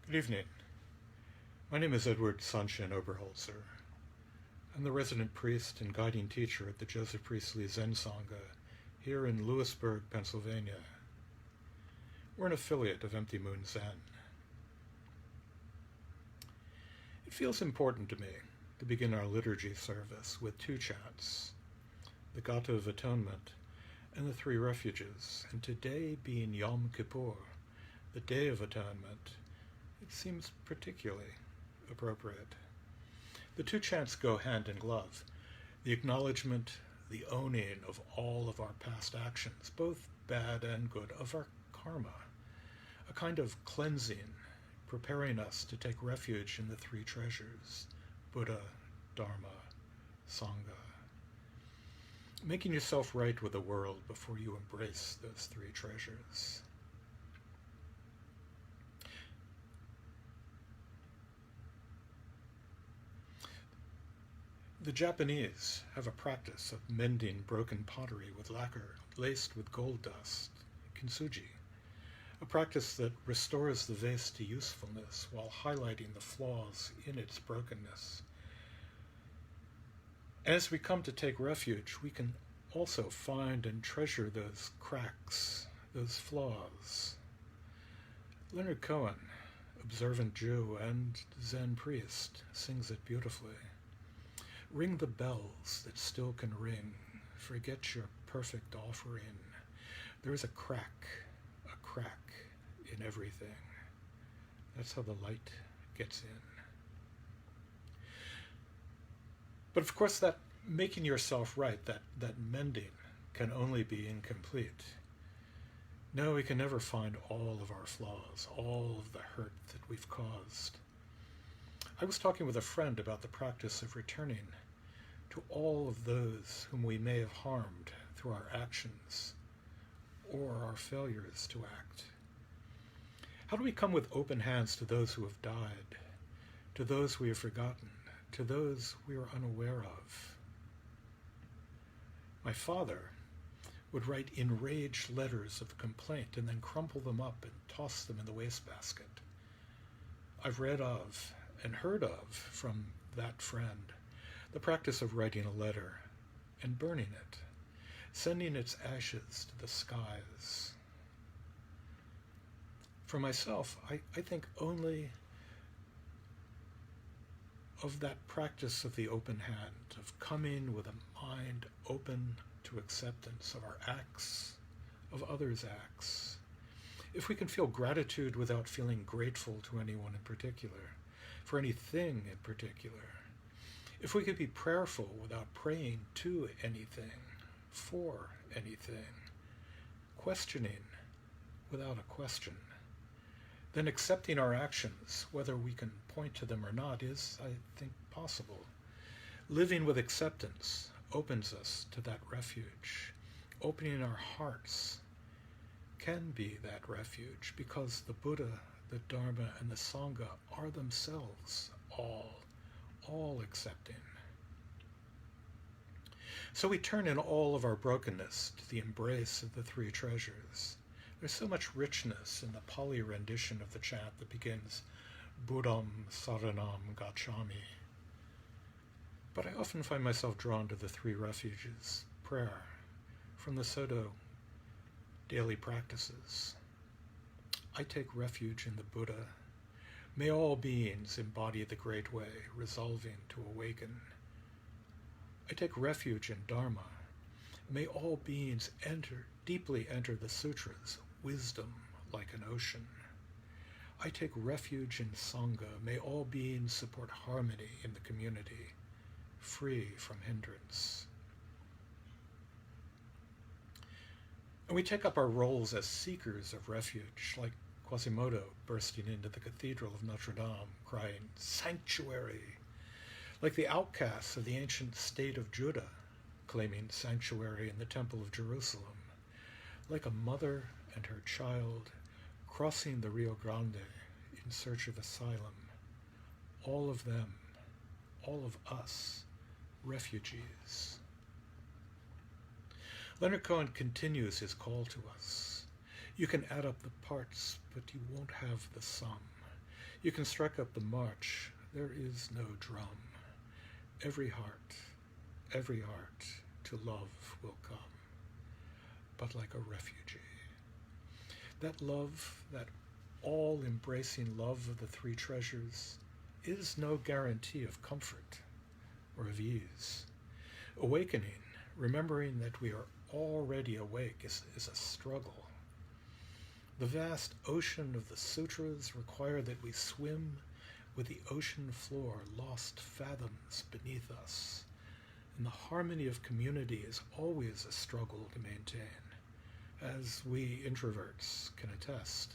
Good evening. My name is Ed Oberholtzer. I'm the resident priest and guiding teacher at the Joseph Priestley Zen Sangha here in Lewisburg, Pennsylvania. We're an affiliate of Empty Moon Zen. It feels important to me to begin our liturgy service with two chants, the Gata of Atonement and the Three Refuges, and today being Yom Kippur, the Day of Atonement, it seems particularly appropriate. The two chants go hand in glove. The acknowledgement, the owning of all of our past actions, both bad and good, of our karma, a kind of cleansing, preparing us to take refuge in the three treasures, Buddha, Dharma, Sangha. Making yourself right with the world before you embrace those three treasures. The Japanese have a practice of mending broken pottery with lacquer laced with gold dust, kintsugi, a practice that restores the vase to usefulness while highlighting the flaws in its brokenness. As we come to take refuge, we can also find and treasure those cracks, those flaws. Leonard Cohen, observant Jew and Zen priest, sings it beautifully. Ring the bells that still can ring. Forget your perfect offering. There is a crack in everything. That's how the light gets in. But of course that making yourself right, that mending, can only be incomplete. No, we can never find all of our flaws, all of the hurt that we've caused. I was talking with a friend about the practice of returning to all of those whom we may have harmed through our actions or our failures to act. How do we come with open hands to those who have died, to those we have forgotten, to those we are unaware of? My father would write enraged letters of complaint and then crumple them up and toss them in the wastebasket. I've read of and heard of from that friend the practice of writing a letter and burning it, sending its ashes to the skies. For myself, I think only of that practice of the open hand, of coming with a mind open to acceptance of our acts, of others' acts. If we can feel gratitude without feeling grateful to anyone in particular, for anything in particular, if we could be prayerful without praying to anything, for anything, questioning without a question, then accepting our actions, whether we can point to them or not, is, I think, possible. Living with acceptance opens us to that refuge. Opening our hearts can be that refuge because the Buddha, the Dharma, and the Sangha are themselves all accepting. So we turn in all of our brokenness to the embrace of the three treasures. There's so much richness in the Pali rendition of the chant that begins, Buddham Saranam Gacchami. But I often find myself drawn to the three refuges, prayer, from the Soto daily practices. I take refuge in the Buddha. May all beings embody the great way, resolving to awaken. I take refuge in Dharma. May all beings deeply enter the sutras, wisdom like an ocean. I take refuge in Sangha. May all beings support harmony in the community, free from hindrance. And we take up our roles as seekers of refuge, like Quasimodo bursting into the Cathedral of Notre Dame, crying, "Sanctuary!" Like the outcasts of the ancient state of Judah, claiming sanctuary in the Temple of Jerusalem. Like a mother and her child crossing the Rio Grande in search of asylum. All of them, all of us, refugees. Leonard Cohen continues his call to us. You can add up the parts, but you won't have the sum. You can strike up the march, there is no drum. Every heart to love will come, but like a refugee. That love, that all-embracing love of the three treasures, is no guarantee of comfort or of ease. Awakening, remembering that we are already awake, is a struggle. The vast ocean of the sutras require that we swim with the ocean floor lost fathoms beneath us, and the harmony of community is always a struggle to maintain, as we introverts can attest.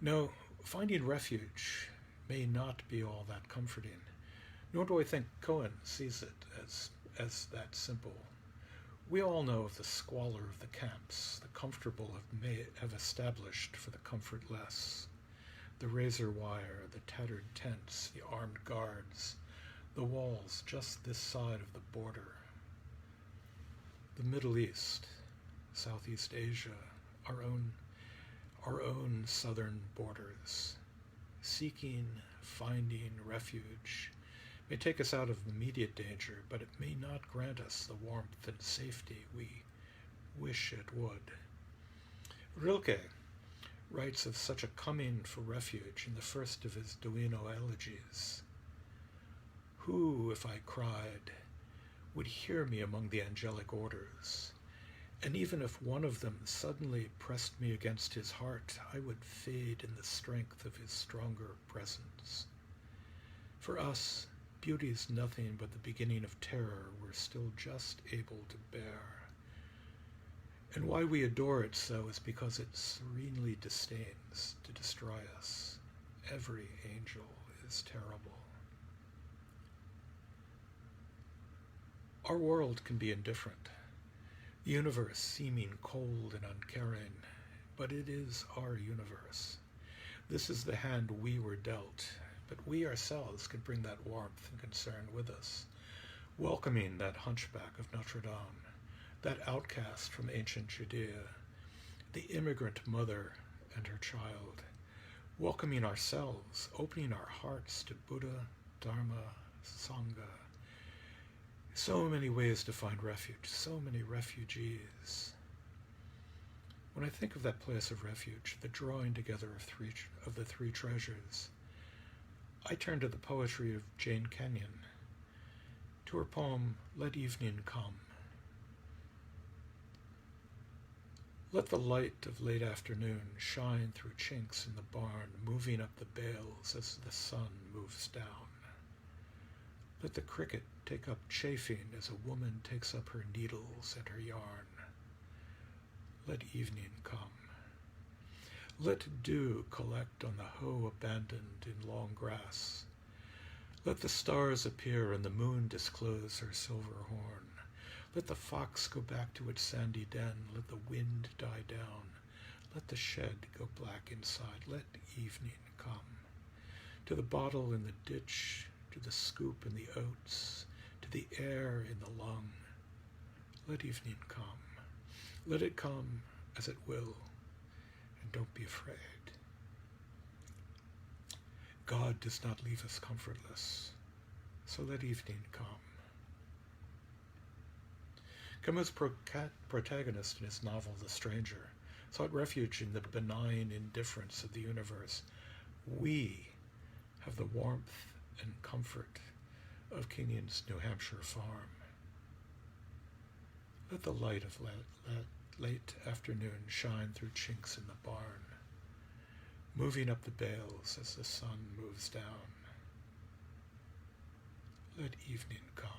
No, finding refuge may not be all that comforting, nor do I think Cohen sees it as that simple. We all know of the squalor of the camps, the comfortable have established for the comfortless, the razor wire, the tattered tents, the armed guards, the walls just this side of the border. The Middle East, Southeast Asia, our own southern borders, seeking, finding refuge, may take us out of immediate danger, but it may not grant us the warmth and safety we wish it would. Rilke writes of such a coming for refuge in the first of his Duino elegies. Who, if I cried, would hear me among the angelic orders? And even if one of them suddenly pressed me against his heart, I would fade in the strength of his stronger presence. For us, beauty is nothing but the beginning of terror we're still just able to bear. And why we adore it so is because it serenely disdains to destroy us. Every angel is terrible. Our world can be indifferent, the universe seeming cold and uncaring, but it is our universe. This is the hand we were dealt, but we ourselves can bring that warmth and concern with us, welcoming that hunchback of Notre Dame, that outcast from ancient Judea, the immigrant mother and her child, welcoming ourselves, opening our hearts to Buddha, Dharma, Sangha. So many ways to find refuge, so many refugees. When I think of that place of refuge, the drawing together of the three treasures, I turn to the poetry of Jane Kenyon, to her poem, Let Evening Come. Let the light of late afternoon shine through chinks in the barn, moving up the bales as the sun moves down. Let the cricket take up chafing as a woman takes up her needles and her yarn. Let evening come. Let dew collect on the hoe abandoned in long grass. Let the stars appear and the moon disclose her silver horn. Let the fox go back to its sandy den. Let the wind die down. Let the shed go black inside. Let evening come. To the bottle in the ditch, to the scoop in the oats, to the air in the lung. Let evening come. Let it come as it will, and don't be afraid. God does not leave us comfortless, so let evening come. Camus' protagonist in his novel The Stranger sought refuge in the benign indifference of the universe. We have the warmth and comfort of Kenyon's New Hampshire farm. Let the light of late afternoon shine through chinks in the barn, moving up the bales as the sun moves down. Let evening come.